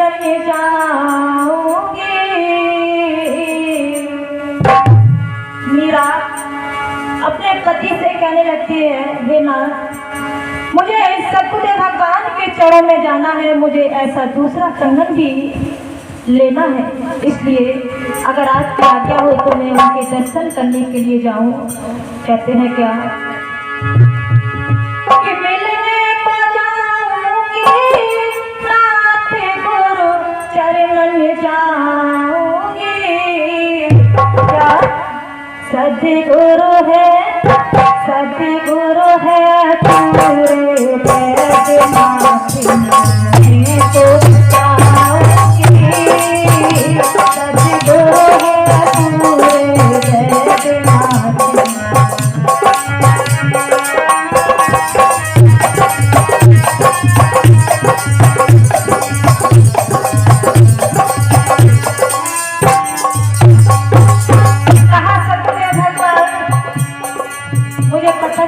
Run जाऊंगी। मीरा अपने पति से कहने लगती है, हे नाथ, मुझे सतगुरु भगवान के चरणों में जाना है, मुझे ऐसा दूसरा कंगन भी लेना है, इसलिए अगर आपकी आज्ञा हो तो मैं उनके दर्शन करने के लिए जाऊं। कहते हैं क्या कि मिलने को जाऊंगी, नाथ गुरु चरण जाऊंगी। क्या सद्गुरु है, सद्गुरु है पूरे बैद्यनाथ में तो जाऊंगी। सद्गुरु है पूरे बैद्यनाथ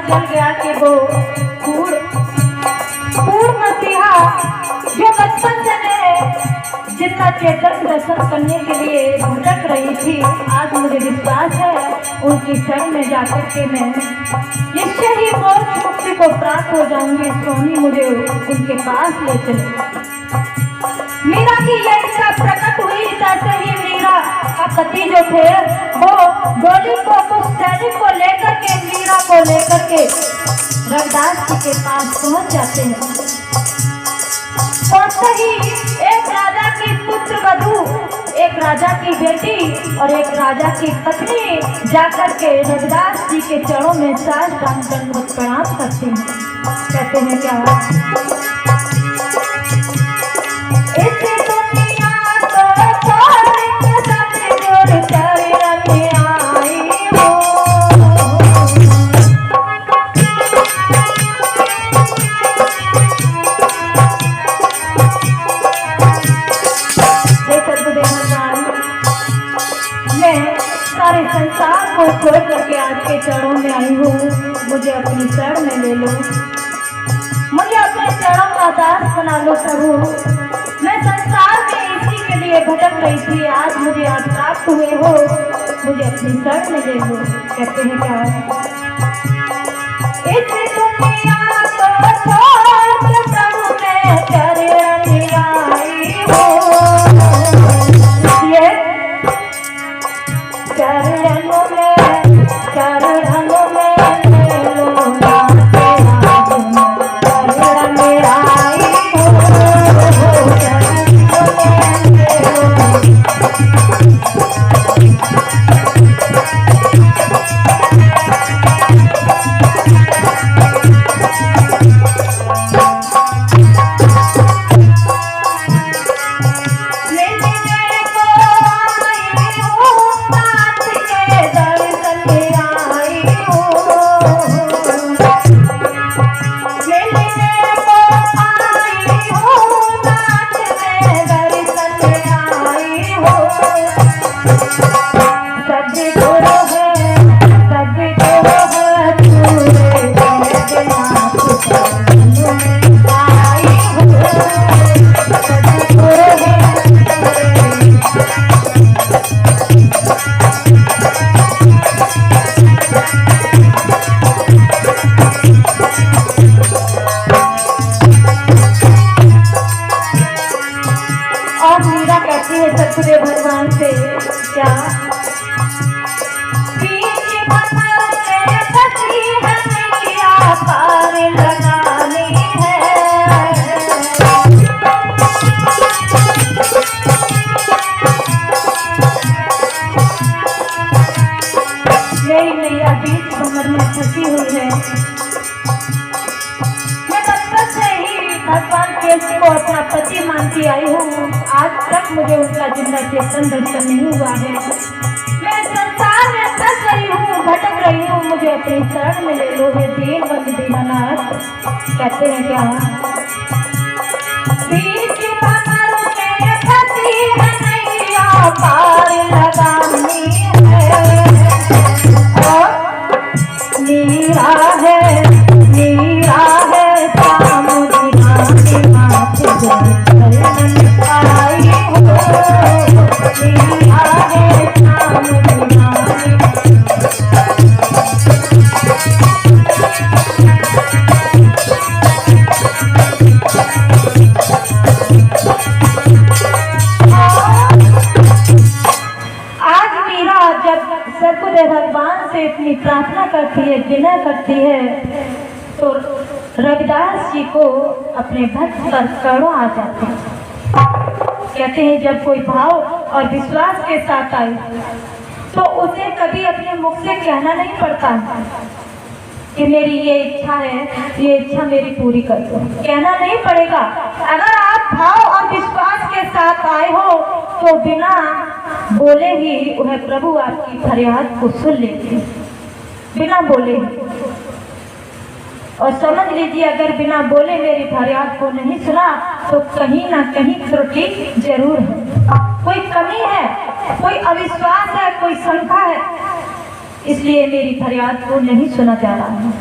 चल गया कि वो पूर्ण मसीहा जो बचपन से मैं जितना चेतन दर्शन करने के लिए भटक रही थी, आज मुझे विश्वास है उनकी शरण में जाकर के मैं निश्चय ही मोक्ष मुक्ति को प्राप्त हो जाऊंगी। स्वामी मुझे उनके पास ले चले। मीरा की यह इच्छा प्रकट हुई, जैसे ही मीरा का पति जो थे वो गोली को कुछ सैनिक को लेकर के मीरा को लेकर के रविदास जी के पास पहुंच जाते हैं। पहुंचते ही एक राजा की पुत्र वधू, एक राजा की बेटी और एक राजा की पत्नी जाकर के रविदास जी के चरणों में साष्टांग दंडवत प्रणाम करते हैं। कहते हैं क्या सारे संसार को छोड़ करके आपके चरणों में आई हूँ, मुझे अपनी शरण में ले लो, मुझे अपने चरणों का दास बना लो प्रभु। मैं संसार में इसी के लिए भटक रही थी, आज मुझे आप प्राप्त हुए हो, मुझे अपनी शरण में ले लो। कहते हैं क्या इस दुनिया को छोड़ के प्रभु मैं चरण आई हूँ। चरणों में चरणों में लो ना तेरा चरण में आई हो। सतगुरु भगवान से क्या पार लगानी है। यही नैया बीच कमर में फंसी हुई है। मैं बचपन से ही भगवान केशव को अपना पति मानती आई हूँ, आज तक मुझे उनका जिंदा चेतन दर्शन नहीं हुआ है। मैं संसार में फंस रही हूँ, भटक रही हूँ, मुझे अपनी शरण में ले लो हे दीनबंधु दीनानाथ। कहते हैं क्या बीच कमर में फंसी है नैया पार लगानी है। और मीरा है सामुद्री माँ के माथे आई अपने भक्त पर करुणा आ जाती है। कहते हैं जब कोई भाव और विश्वास के साथ आए तो उसे कभी अपने मुख से कहना नहीं पड़ता कि मेरी ये इच्छा है, ये इच्छा मेरी पूरी कर दो, कहना नहीं पड़ेगा। अगर आप भाव और विश्वास के साथ आए हो तो बिना बोले ही वह प्रभु आपकी फरियाद को सुन लेते हैं, बिना बोले। और समझ लीजिए अगर बिना बोले मेरी फरियाद को नहीं सुना तो कहीं ना कहीं त्रुटि जरूर है, कोई कमी है, कोई अविश्वास है, कोई शंका है, इसलिए मेरी फरियाद को नहीं सुना जा रहा है।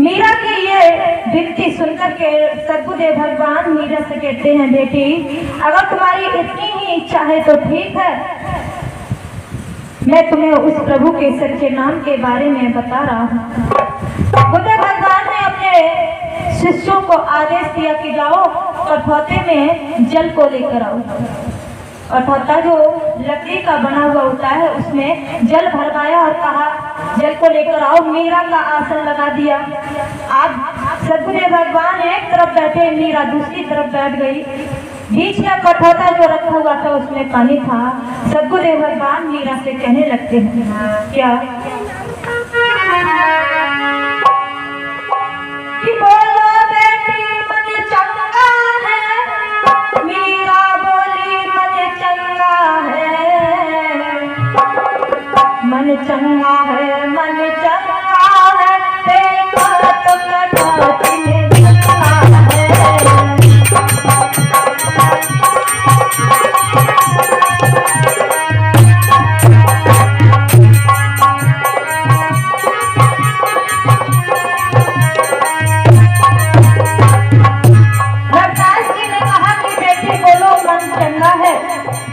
मीरा की ये विनती सुनकर के सद्गुरुदेव भगवान मीरा से कहते हैं, बेटी अगर तुम्हारी इतनी ही इच्छा है तो ठीक है, मैं तुम्हें उस प्रभु के सच्चे नाम के बारे में बता रहा हूँ। बुद्ध भगवान ने अपने शिष्यों को आदेश दिया कि जाओ कठौते में जल को लेकर आओ। कठौता जो लकड़ी का बना हुआ होता है उसमें जल भरवाया और कहा जल को लेकर आओ। मीरा का आसन लगा दिया। आप सद्गुरुदेव भगवान एक तरफ बैठे, मीरा दूसरी तरफ बैठ गई। बीच में कठौता जो रखा हुआ था उसमें पानी था। सद्गुरुदेव भगवान मीरा से कहने लगते हैं क्या कि बोलो बेटी मन चंगा है। मीरा बोली मन चंगा है, मन चंगा है, मन चंगा है, देखो तो कठौती में चंगा है।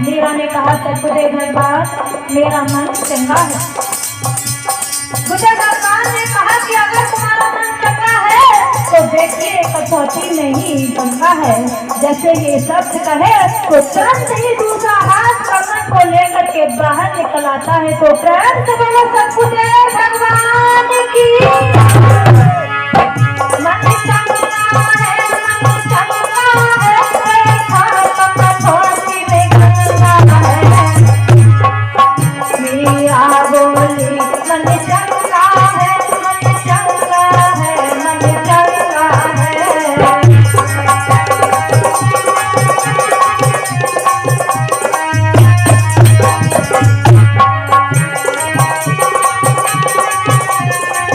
मीरा ने कहा सद्गुरुदेव भगवान मेरा मन चंगा है। बुद्ध भगवान ने कहा कि अगर तुम्हारा मन चंगा है तो देखिए कठौती नहीं चंगा है। जैसे ये शब्द कहे तो तुरंत ही दूसरा हाथ कमर को लेकर के बाहर निकल आता है। तो प्रेम से बोलो सद्गुरुदेव भगवान की। मन